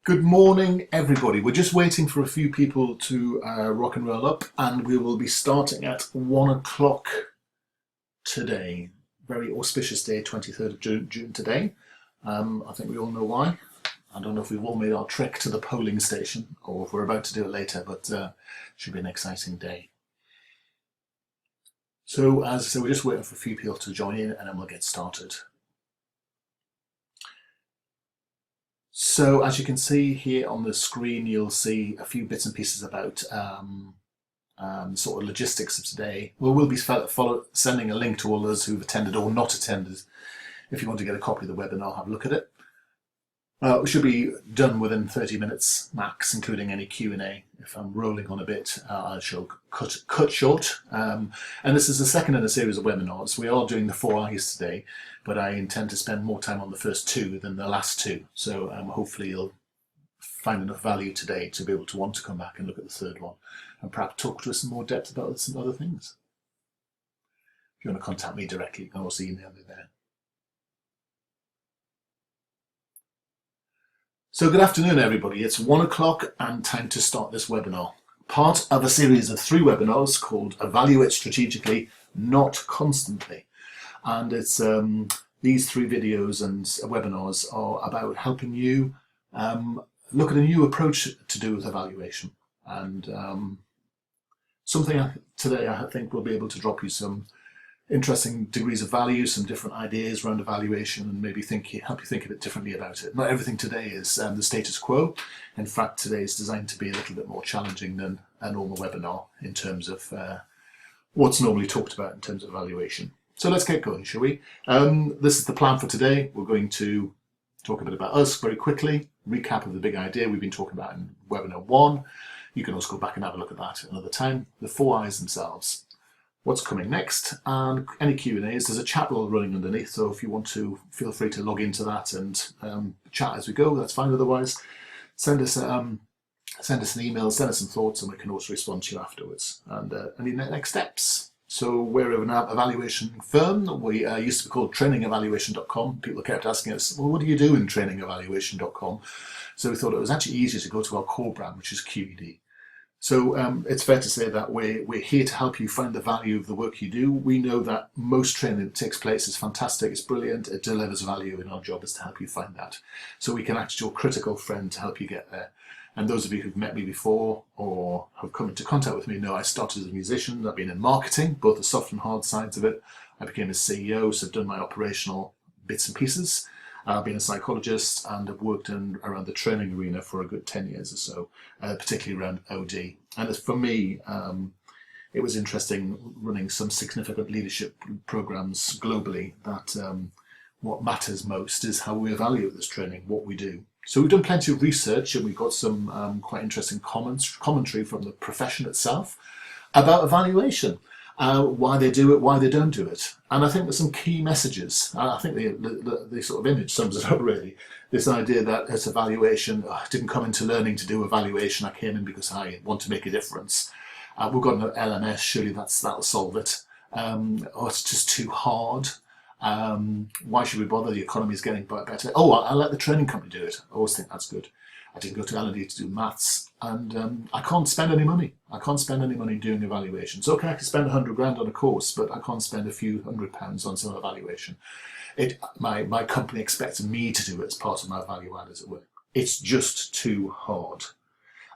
Good morning, everybody. We're just waiting for a few people to rock and roll up, and we will be starting at 1 o'clock today. Very auspicious day, 23rd of June today. I think we all know why. I don't know if we've all made our trek to the polling station or if we're about to do it later, but it should be an exciting day. So, as I said, we're just waiting for a few people to join in, and then we'll get started. So as you can see here on the screen, you'll see a few bits and pieces about sort of logistics of today. We'll be sending a link to all those who've attended or not attended. If you want to get a copy of the webinar, have a look at it. It should be done within 30 minutes max, including any Q&A. If I'm rolling on a bit, I shall cut short. And this is the second in a series of webinars. We are doing the 4 I's today, but I intend to spend more time on the first 2 than the last 2. So hopefully you'll find enough value today to be able to want to come back and look at the third one and perhaps talk to us in more depth about some other things. If you want to contact me directly, you can also email me there. So good afternoon, everybody. It's 1 o'clock and time to start this webinar. Part of a series of 3 webinars called Evaluate Strategically, Not Constantly. And it's these 3 videos and webinars are about helping you look at a new approach to do with evaluation. And something today I think will be able to drop you some interesting degrees of value, some different ideas around evaluation, and maybe help you think a bit differently about it. Not everything today is the status quo. In fact, today is designed to be a little bit more challenging than a normal webinar in terms of what's normally talked about in terms of evaluation. So let's get going, shall we? This is the plan for today. We're going to talk a bit about us very quickly, recap of the big idea we've been talking about in webinar 1. You can also go back and have a look at that another time. The 4 I's themselves. What's coming next, and any Q&As. There's a chat roll running underneath, so if you want to, feel free to log into that and chat as we go. That's fine. Otherwise, send us an email, send us some thoughts, and we can also respond to you afterwards. And any next steps. So we're an evaluation firm. We used to be called trainingevaluation.com. People kept asking us, well, what do you do in trainingevaluation.com? So we thought it was actually easier to go to our core brand, which is QED. So it's fair to say that we're here to help you find the value of the work you do. We know that most training that takes place is fantastic, it's brilliant, it delivers value, and our job is to help you find that. So we can act as your critical friend to help you get there. And those of you who've met me before or have come into contact with me know I started as a musician. I've been in marketing, both the soft and hard sides of it. I became a CEO, so I've done my operational bits and pieces. I've been a psychologist and have worked around the training arena for a good 10 years or so, particularly around OD. And for me, it was interesting running some significant leadership programs globally that what matters most is how we evaluate this training, what we do. So we've done plenty of research, and we've got some quite interesting commentary from the profession itself about evaluation. Why they do it, why they don't do it. And I think there's some key messages. I think the sort of image sums it up really. This idea that it's evaluation, I didn't come into learning to do evaluation, I came in because I want to make a difference. We've got an LMS, surely that'll solve it. Or it's just too hard. Why should we bother? The economy is getting better. Oh, I'll let the training company do it. I always think that's good. I didn't go to L&D to do maths, and I can't spend any money. I can't spend any money doing evaluations. Okay, I can spend 100 grand on a course, but I can't spend a few £100 on some evaluation. My company expects me to do it as part of my value add, as it were. It's just too hard.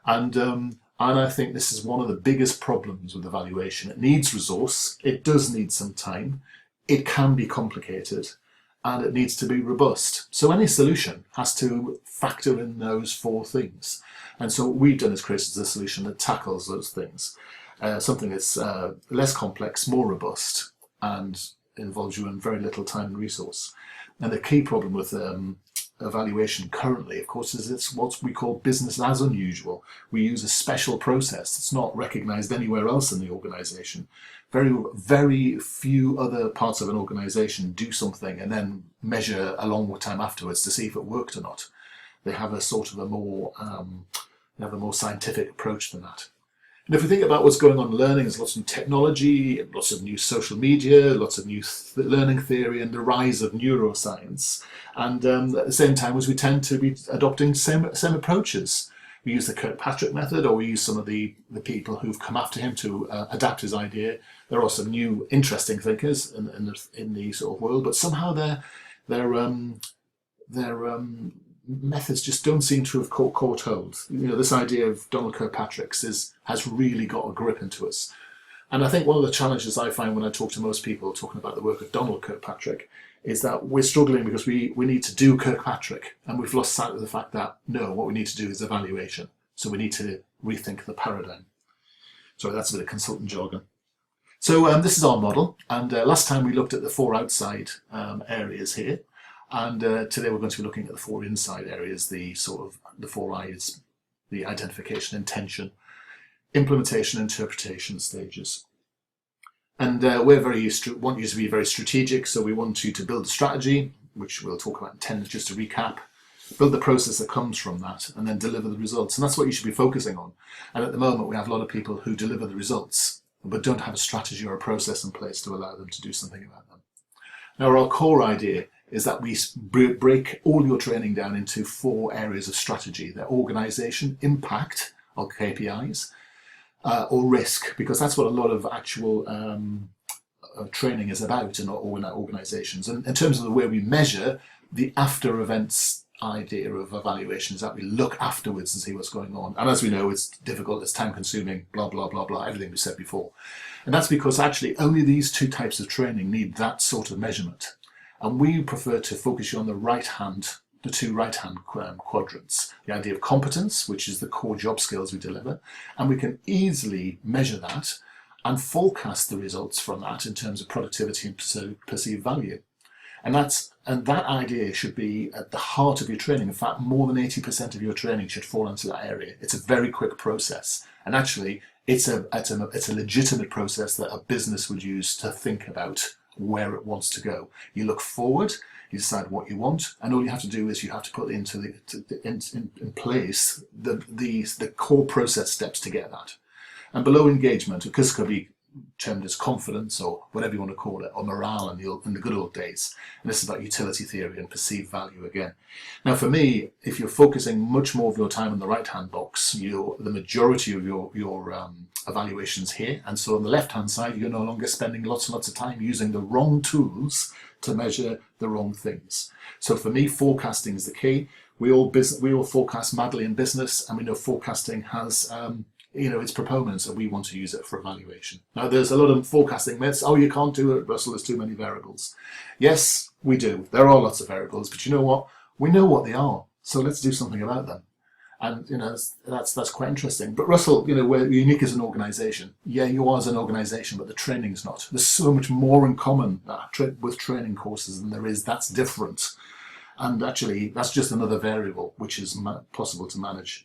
And I think this is one of the biggest problems with evaluation. It needs resource. It does need some time. It can be complicated. And it needs to be robust. So any solution has to factor in those 4 things. And so what we've done is created a solution that tackles those things. Something that's less complex, more robust, and involves you in very little time and resource. And the key problem with evaluation currently, of course, is it's what we call business as unusual. We use a special process that's not recognized anywhere else in the organization. Very, very few other parts of an organization do something and then measure a long time afterwards to see if it worked or not. They have a sort of a more scientific approach than that. And if we think about what's going on in learning, there's lots of new technology, lots of new social media, lots of new learning theory, and the rise of neuroscience. And at the same time as we tend to be adopting same approaches. We use the Kirkpatrick method, or we use some of the people who've come after him to adapt his idea. There are some new interesting thinkers in the sort of world, but somehow their methods just don't seem to have caught hold. This idea of Donald Kirkpatrick's has really got a grip into us. And I think one of the challenges I find when I talk to most people talking about the work of Donald Kirkpatrick is that we're struggling because we need to do Kirkpatrick, and we've lost sight of the fact that, no, what we need to do is evaluation. So we need to rethink the paradigm. Sorry, that's a bit of consultant jargon. So this is our model, and last time we looked at the 4 outside areas here, and today we're going to be looking at the 4 inside areas, the 4 I's, the identification, intention, implementation, interpretation stages. And we're want you to be very strategic, so we want you to build a strategy, which we'll talk about in 10 minutes just to recap, build the process that comes from that, and then deliver the results. And that's what you should be focusing on. And at the moment, we have a lot of people who deliver the results, but don't have a strategy or a process in place to allow them to do something about them. Now, our core idea is that we break all your training down into 4 areas of strategy. They're organisation, impact, or KPIs, or risk, because that's what a lot of actual training is about in organisations. And in terms of the way we measure, the after events idea of evaluation is that we look afterwards and see what's going on. And as we know, it's difficult, it's time consuming, blah, blah, blah, blah, everything we said before. And that's because actually only these 2 types of training need that sort of measurement. And we prefer to focus you on the the 2 right-hand quadrants. The idea of competence, which is the core job skills we deliver, and we can easily measure that and forecast the results from that in terms of productivity and perceived value. And that idea should be at the heart of your training. In fact, more than 80% of your training should fall into that area. It's a very quick process, and actually, it's a legitimate process that a business would use to think about where it wants to go. You look forward, you decide what you want, and all you have to do is you have to put in place the core process steps to get that. And below engagement, because it could be termed as confidence or whatever you want to call it, or morale in the good old days. And this is about utility theory and perceived value again. Now, for me, if you're focusing much more of your time on the right-hand box, the majority of your evaluations here, and so on the left-hand side, you're no longer spending lots and lots of time using the wrong tools to measure the wrong things. So for me, forecasting is the key. We all forecast madly in business, and we know forecasting has its proponents, and we want to use it for evaluation. Now, there's a lot of forecasting myths. Oh, you can't do it, Russell, there's too many variables. Yes, we do. There are lots of variables, but you know what? We know what they are, so let's do something about them. And that's quite interesting. But Russell, we're unique as an organisation. Yeah, you are as an organisation, but the training's not. There's so much more in common with training courses than there is. That's different, and actually, that's just another variable which is possible to manage.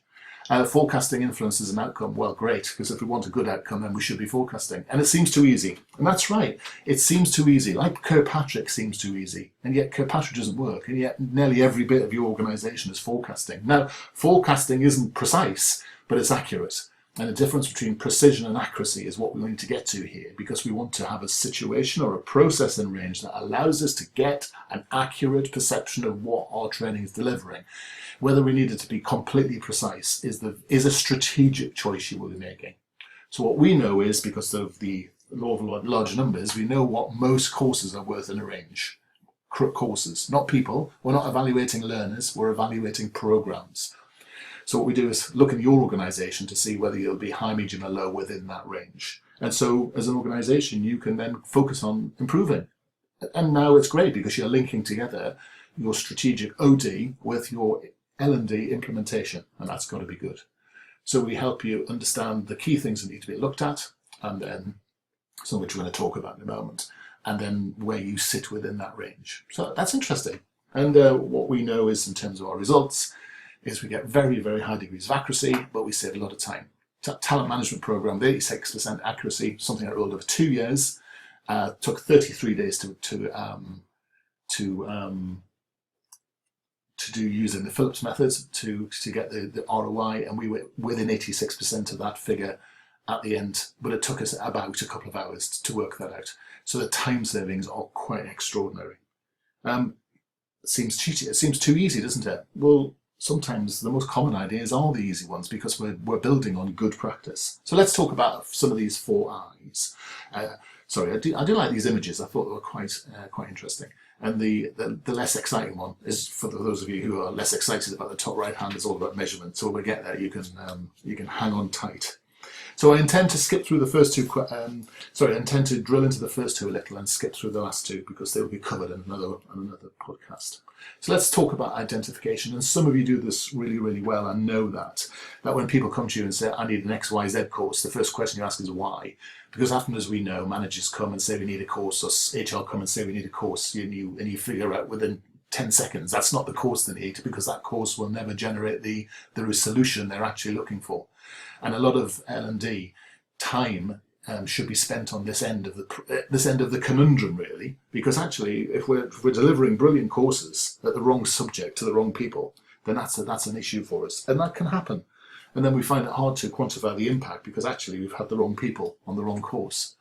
Forecasting influences an outcome. Well, great, because if we want a good outcome, then we should be forecasting. And it seems too easy. And that's right. It seems too easy. Like Kirkpatrick seems too easy. And yet Kirkpatrick doesn't work. And yet nearly every bit of your organisation is forecasting. Now, forecasting isn't precise, but it's accurate. And the difference between precision and accuracy is what we need to get to here, because we want to have a situation or a process in range that allows us to get an accurate perception of what our training is delivering. Whether we need it to be completely precise is a strategic choice you will be making. So what we know is, because of the law of large numbers, we know what most courses are worth in a range. Courses, not people. We're not evaluating learners, we're evaluating programs. So what we do is look in your organisation to see whether you'll be high, medium or low within that range. And so as an organisation, you can then focus on improving. And now it's great because you're linking together your strategic OD with your L&D implementation, and that's got to be good. So we help you understand the key things that need to be looked at, and then some which we're going to talk about in a moment, and then where you sit within that range. So that's interesting. And what we know is, in terms of our results, is we get very, very high degrees of accuracy, but we save a lot of time. Talent management program, 86% accuracy, something I rolled over 2 years. Took 33 days to do using the Phillips method to get the ROI, and we were within 86% of that figure at the end, but it took us about a couple of hours to work that out. So the time savings are quite extraordinary. It seems cheaty. It seems too easy, doesn't it? Well, sometimes the most common ideas are the easy ones because we're building on good practice. So let's talk about some of these 4 I's. Sorry, I do like these images. I thought they were quite interesting. And the less exciting one is for those of you who are less excited about the top right hand. It's all about measurement. So when we get there, you can hang on tight. So I intend to skip through the first two. I intend to drill into the first two a little and skip through the last two because they will be covered in another podcast. So let's talk about identification. And some of you do this really, really well and know that when people come to you and say, I need an XYZ course, the first question you ask is why. Because often, as we know, managers come and say we need a course, or HR come and say we need a course, and you figure out within 10 seconds that's not the course they need, because that course will never generate the solution they're actually looking for. And a lot of L&D time should be spent on this end of the conundrum, really, because actually, if we're delivering brilliant courses at the wrong subject to the wrong people, then that's an issue for us, and that can happen. And then we find it hard to quantify the impact because actually we've had the wrong people on the wrong course.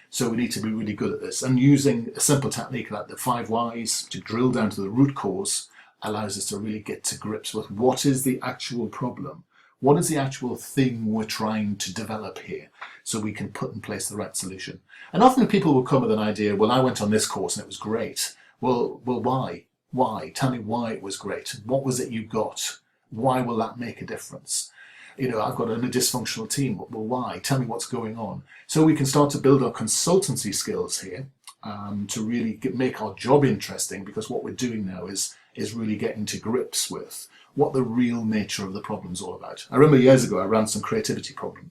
So we need to be really good at this. And using a simple technique like the 5 Whys to drill down to the root cause allows us to really get to grips with what is the actual problem. What is the actual thing we're trying to develop here so we can put in place the right solution? And often people will come with an idea, well, I went on this course and it was great. Well, why? Why? Tell me why it was great. What was it you got? Why will that make a difference? I've got a dysfunctional team. Well, why? Tell me what's going on. So we can start to build our consultancy skills here to really make our job interesting, because what we're doing now is really getting to grips with what the real nature of the problem is all about. I remember years ago I ran some creativity courses,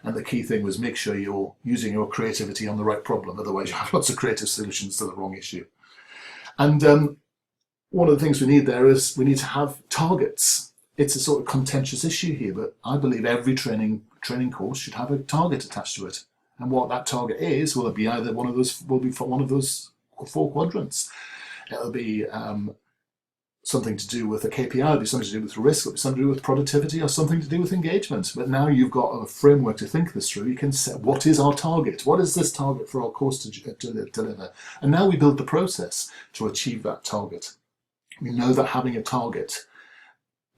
and the key thing was make sure you're using your creativity on the right problem, otherwise you have lots of creative solutions to the wrong issue. And one of the things we need there is we need to have targets. It's a sort of contentious issue here, but I believe every training course should have a target attached to it. And what that target is, will be one of those 4 quadrants. It'll be something to do with a KPI, it'll be something to do with risk, it'll be something to do with productivity, or something to do with engagement. But now you've got a framework to think this through. You can set, what is our target? What is this target for our course to deliver? And now we build the process to achieve that target. We know that having a target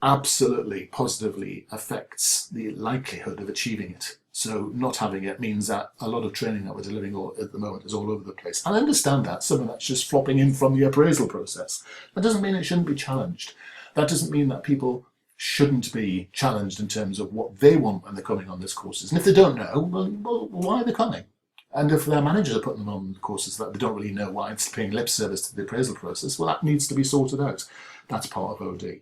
absolutely positively affects the likelihood of achieving it. So not having it means that a lot of training that we're delivering at the moment is all over the place. And I understand that. Some of that's just flopping in from the appraisal process. That doesn't mean it shouldn't be challenged. That doesn't mean that people shouldn't be challenged in terms of what they want when they're coming on these courses. And if they don't know, well, why are they coming? And if their managers are putting them on courses that they don't really know why, it's paying lip service to the appraisal process, well, that needs to be sorted out. That's part of OD.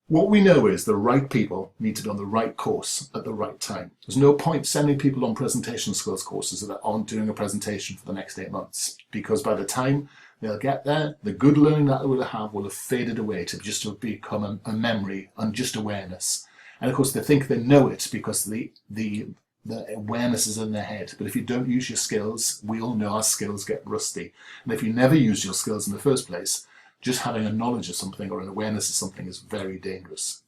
What we know is the right people need to be on the right course at the right time. There's no point sending people on presentation skills courses that aren't doing a presentation for the next 8 months, because by the time they'll get there, the good learning that they will have faded away to just have become a memory and just awareness. And of course, they think they know it because the awareness is in their head. But if you don't use your skills, we all know our skills get rusty. And if you never use your skills in the first place, just having a knowledge of something or an awareness of something is very dangerous.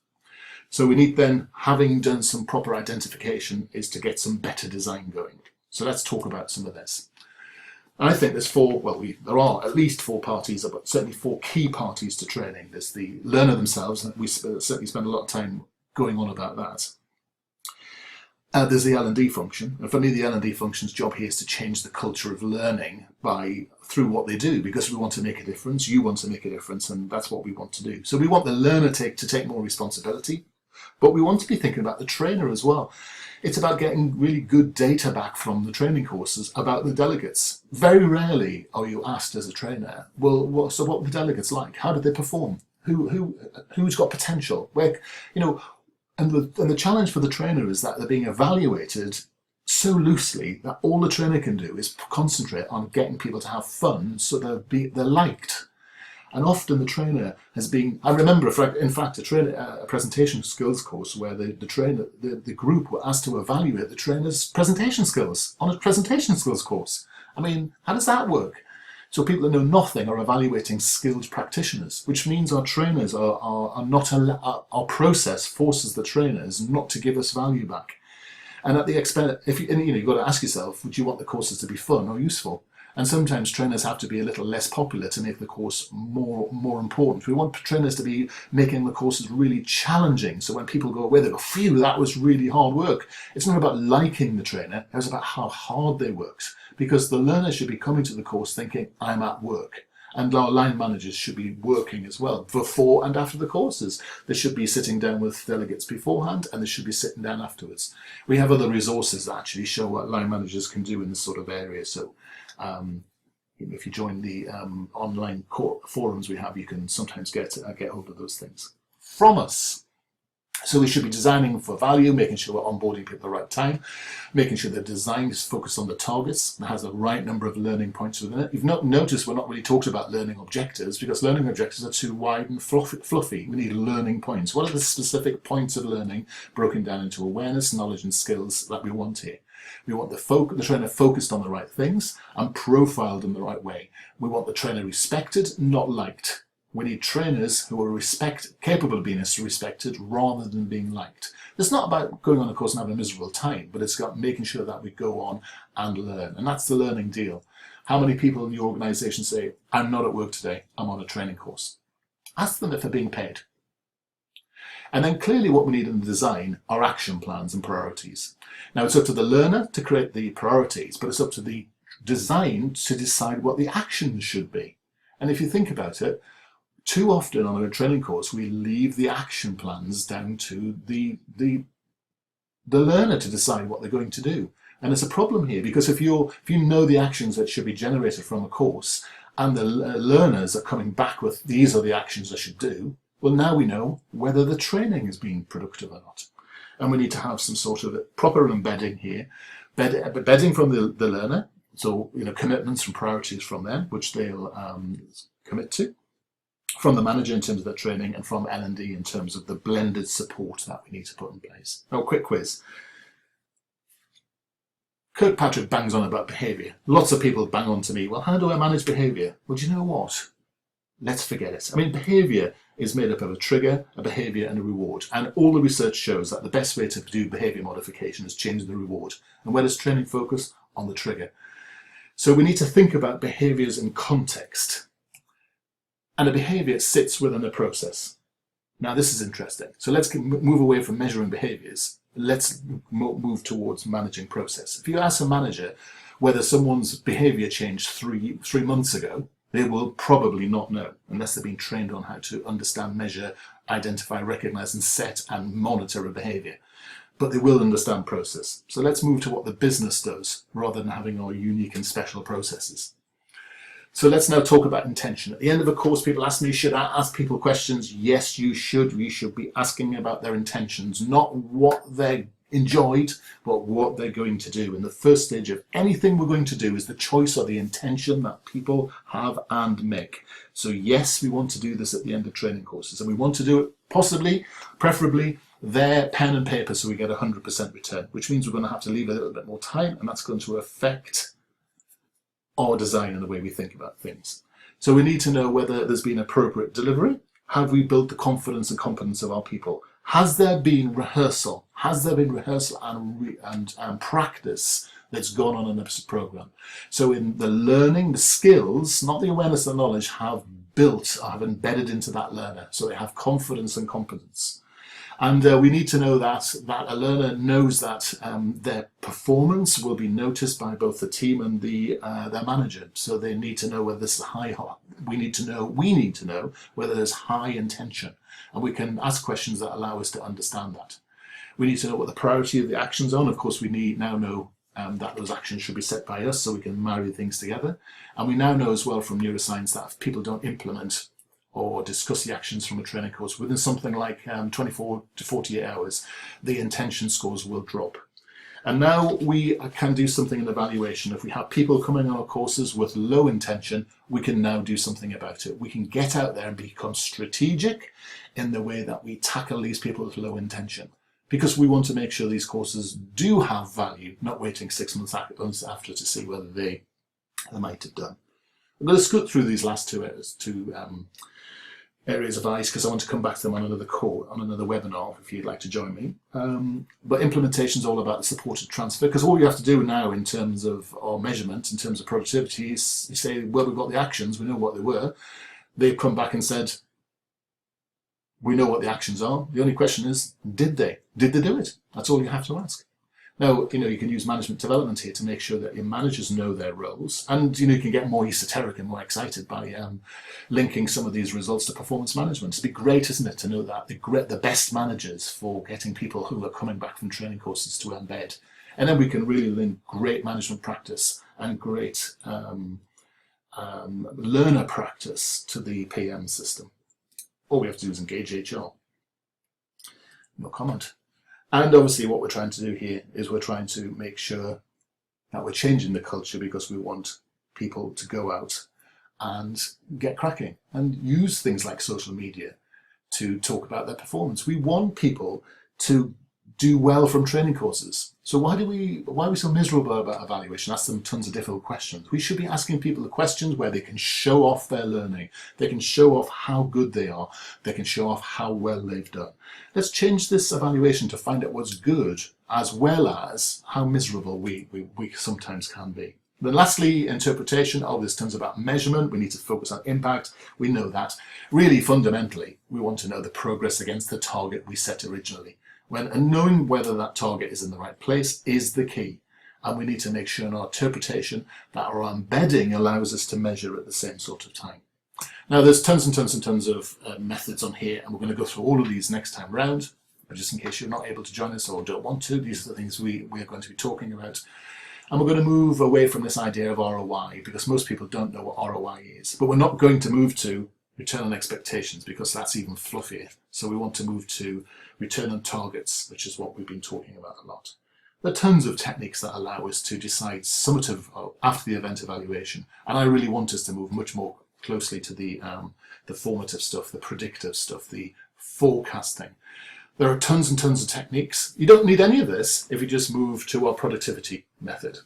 So we need then, having done some proper identification, is to get some better design going. So let's talk about some of this. And I think there are at least 4 parties, but certainly 4 key parties to training. There's the learner themselves, and we certainly spend a lot of time going on about that. There's the L&D function, and for me the L&D function's job here is to change the culture of learning through what they do, because we want to make a difference, you want to make a difference, and that's what we want to do. So we want the learner to take more responsibility, but we want to be thinking about the trainer as well. It's about getting really good data back from the training courses about the delegates. Very rarely are you asked as a trainer, so what were the delegates like? How did they perform? Who's got potential? And the challenge for the trainer is that they're being evaluated so loosely that all the trainer can do is concentrate on getting people to have fun so they're liked. And often the trainer has been, I remember in fact a presentation skills course where the group were asked to evaluate the trainer's presentation skills on a presentation skills course. I mean, how does that work? So people that know nothing are evaluating skilled practitioners, which means our trainers are not our process forces the trainers not to give us value back. And at the expense, you've got to ask yourself, would you want the courses to be fun or useful? And sometimes trainers have to be a little less popular to make the course more important. We want trainers to be making the courses really challenging. So when people go away, they go, phew, that was really hard work. It's not about liking the trainer, it's about how hard they worked. Because the learner should be coming to the course thinking, I'm at work. And our line managers should be working as well, before and after the courses. They should be sitting down with delegates beforehand, and they should be sitting down afterwards. We have other resources that actually show what line managers can do in this sort of area. So if you join the online forums we have, you can sometimes get hold of those things from us. So we should be designing for value, making sure we're onboarding people at the right time, making sure the design is focused on the targets and has the right number of learning points within it. You've not noticed we're not really talking about learning objectives, because learning objectives are too wide and fluffy. We need learning points. What are the specific points of learning broken down into awareness, knowledge and skills that we want here? We want the trainer focused on the right things and profiled in the right way. We want the trainer respected, not liked. We need trainers who are capable of being respected rather than being liked. It's not about going on a course and having a miserable time, but it's about making sure that we go on and learn. And that's the learning deal. How many people in your organisation say, I'm not at work today, I'm on a training course? Ask them if they're being paid. And then clearly what we need in the design are action plans and priorities. Now it's up to the learner to create the priorities, but it's up to the design to decide what the actions should be. And if you think about it, too often on a training course, we leave the action plans down to the learner to decide what they're going to do. And it's a problem here, because if you know the actions that should be generated from a course, and the learners are coming back with, these are the actions I should do, well, now we know whether the training is being productive or not. And we need to have some sort of proper embedding here, bedding from the learner, so commitments and priorities from them, which they'll commit to, from the manager in terms of their training, and from L&D in terms of the blended support that we need to put in place. Now, quick quiz. Kirkpatrick bangs on about behaviour. Lots of people bang on to me, well, how do I manage behaviour? Well, do you know what? Let's forget it. I mean, behaviour is made up of a trigger, a behaviour and a reward. And all the research shows that the best way to do behaviour modification is change the reward. And where does training focus? On the trigger. So we need to think about behaviours in context. And a behaviour sits within a process. Now this is interesting. So let's move away from measuring behaviours. Let's move towards managing process. If you ask a manager whether someone's behaviour changed three months ago, they will probably not know, unless they've been trained on how to understand, measure, identify, recognise and set and monitor a behaviour. But they will understand process. So let's move to what the business does, rather than having our unique and special processes. So let's now talk about intention. At the end of a course, people ask me, should I ask people questions? Yes, you should. We should be asking about their intentions, not what they enjoyed, but what they're going to do. And the first stage of anything we're going to do is the choice or the intention that people have and make. So yes, we want to do this at the end of training courses, and we want to do it possibly, preferably, their pen and paper, so we get 100% return, which means we're going to have to leave a little bit more time, and that's going to affect our design and the way we think about things. So we need to know whether there's been appropriate delivery. Have we built the confidence and competence of our people? Has there been rehearsal? Has there been rehearsal and practice that's gone on in this program? So in the learning, the skills, not the awareness and knowledge, have embedded into that learner. So they have confidence and competence. And we need to know that a learner knows that their performance will be noticed by both the team and their manager. So they need to know whether this is high. We need to know whether there's high intention, and we can ask questions that allow us to understand that. We need to know what the priority of the actions are. And of course, we now know that those actions should be set by us, so we can marry things together. And we now know as well from neuroscience that if people don't implement or discuss the actions from a training course within something like 24 to 48 hours, the intention scores will drop. And now we can do something in evaluation. If we have people coming on our courses with low intention, we can now do something about it. We can get out there and become strategic in the way that we tackle these people with low intention, because we want to make sure these courses do have value, not waiting 6 months after to see whether they might have done. I'm going to scoot through these last two areas of ICE because I want to come back to them on another call, on another webinar, if you'd like to join me. But implementation is all about the supported transfer, because all you have to do now in terms of our measurement, in terms of productivity, is you say, well, we've got the actions, we know what they were. They've come back and said, we know what the actions are. The only question is, did they? Did they do it? That's all you have to ask. Now, you can use management development here to make sure that your managers know their roles, and you can get more esoteric and more excited by linking some of these results to performance management. It'd be great, isn't it, to know that the best managers for getting people who are coming back from training courses to embed, and then we can really link great management practice and great learner practice to the PM system. All we have to do is engage HR. No comment. And obviously what we're trying to do here is we're trying to make sure that we're changing the culture, because we want people to go out and get cracking and use things like social media to talk about their performance. We want people to do well from training courses. So why are we so miserable about evaluation? Ask them tons of difficult questions. We should be asking people the questions where they can show off their learning. They can show off how good they are. They can show off how well they've done. Let's change this evaluation to find out what's good, as well as how miserable we sometimes can be. Then lastly, interpretation. Oh, there's tons about measurement. We need to focus on impact. We know that. Really, fundamentally, we want to know the progress against the target we set originally. And knowing whether that target is in the right place is the key. And we need to make sure in our interpretation that our embedding allows us to measure at the same sort of time. Now, there's tons and tons and tons of methods on here, and we're going to go through all of these next time round. But just in case you're not able to join us or don't want to, these are the things we are going to be talking about. And we're going to move away from this idea of ROI, because most people don't know what ROI is. But we're not going to move to return on expectations, because that's even fluffier. So we want to move to return on targets, which is what we've been talking about a lot. There are tons of techniques that allow us to decide summative after the event evaluation. And I really want us to move much more closely to the formative stuff, the predictive stuff, the forecasting. There are tons and tons of techniques. You don't need any of this if you just move to our productivity method.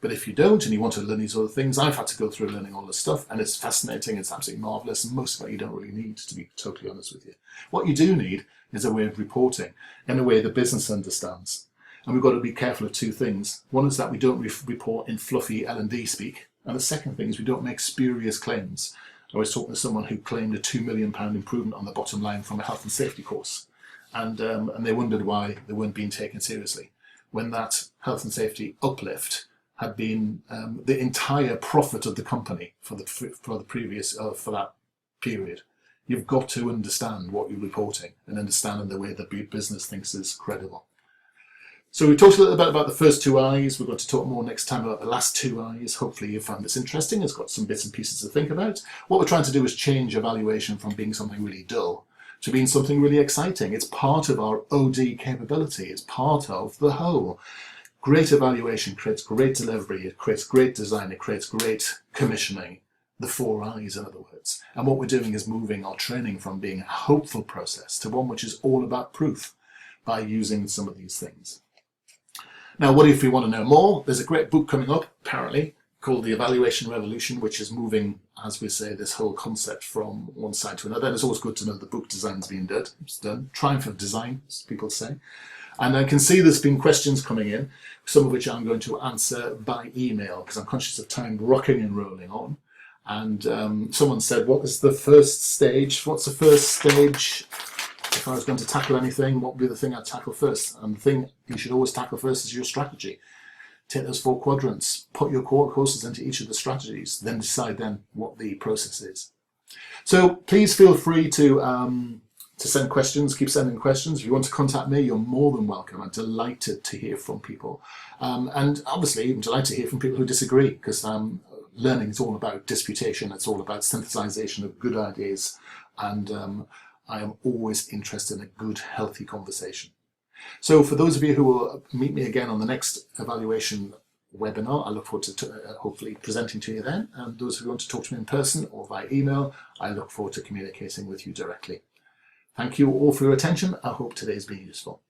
But if you don't and you want to learn these other things, I've had to go through learning all this stuff, and it's fascinating, it's absolutely marvellous, and most of it you don't really need, to be totally honest with you. What you do need is a way of reporting in a way the business understands. And we've got to be careful of two things. One is that we don't report in fluffy L&D speak, and the second thing is we don't make spurious claims. I was talking to someone who claimed a £2 million improvement on the bottom line from a health and safety course, and they wondered why they weren't being taken seriously, when that health and safety uplift had been the entire profit of the company for that period. You've got to understand what you're reporting and understand the way the business thinks is credible. So we talked a little bit about the first two I's. We're going to talk more next time about the last two I's. Hopefully you found this interesting. It's got some bits and pieces to think about. What we're trying to do is change evaluation from being something really dull to being something really exciting. It's part of our OD capability. It's part of the whole. Great evaluation creates great delivery, it creates great design, it creates great commissioning. The 4 I's, in other words. And what we're doing is moving our training from being a hopeful process to one which is all about proof by using some of these things. Now, what if we want to know more? There's a great book coming up, apparently, called The Evaluation Revolution, which is moving, as we say, this whole concept from one side to another. And it's always good to know the book design's being done. It's done. Triumph of design, as people say. And I can see there's been questions coming in, some of which I'm going to answer by email, because I'm conscious of time rocking and rolling on. And someone said, what is the first stage? What's the first stage? If I was going to tackle anything, what would be the thing I'd tackle first? And the thing you should always tackle first is your strategy. Take those 4 quadrants, put your core courses into each of the strategies, then decide then what the process is. So please feel free to send questions, keep sending questions. If you want to contact me, you're more than welcome. I'm delighted to hear from people. And obviously, I'm delighted to hear from people who disagree, because learning is all about disputation. It's all about synthesization of good ideas. And I am always interested in a good, healthy conversation. So for those of you who will meet me again on the next evaluation webinar, I look forward to hopefully presenting to you then. And those who want to talk to me in person or via email, I look forward to communicating with you directly. Thank you all for your attention. I hope today's been useful.